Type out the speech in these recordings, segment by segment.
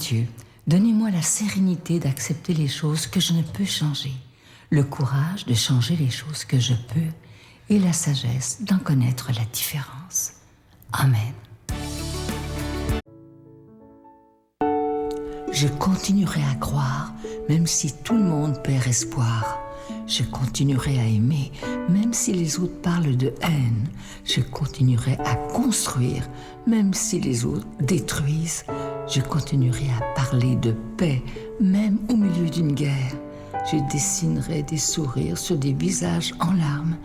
Dieu, donnez-moi la sérénité d'accepter les choses que je ne peux changer, le courage de changer les choses que je peux et la sagesse d'en connaître la différence. Amen. Je continuerai à croire, même si tout le monde perd espoir. Je continuerai à aimer, même si les autres parlent de haine. Je continuerai à construire, même si les autres détruisent. Je continuerai à parler de paix, même au milieu d'une guerre. Je dessinerai des sourires sur des visages en larmes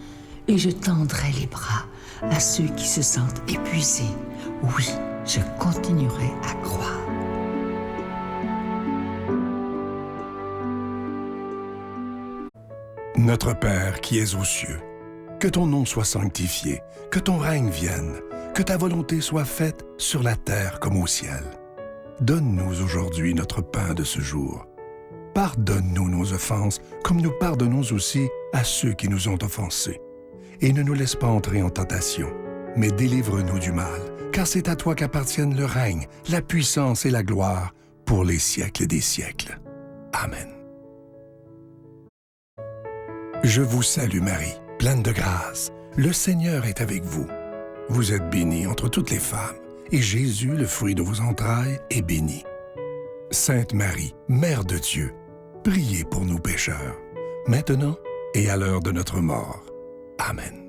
et je tendrai les bras à ceux qui se sentent épuisés. Oui, je continuerai à croire. Notre Père qui es aux cieux, que ton nom soit sanctifié, que ton règne vienne, que ta volonté soit faite sur la terre comme au ciel. Donne-nous aujourd'hui notre pain de ce jour. Pardonne-nous nos offenses, comme nous pardonnons aussi à ceux qui nous ont offensés. Et ne nous laisse pas entrer en tentation, mais délivre-nous du mal, car c'est à toi qu'appartiennent le règne, la puissance et la gloire pour les siècles des siècles. Amen. Je vous salue Marie, pleine de grâce. Le Seigneur est avec vous. Vous êtes bénie entre toutes les femmes, et Jésus, le fruit de vos entrailles, est béni. Sainte Marie, Mère de Dieu, priez pour nous pécheurs, maintenant et à l'heure de notre mort. Amen.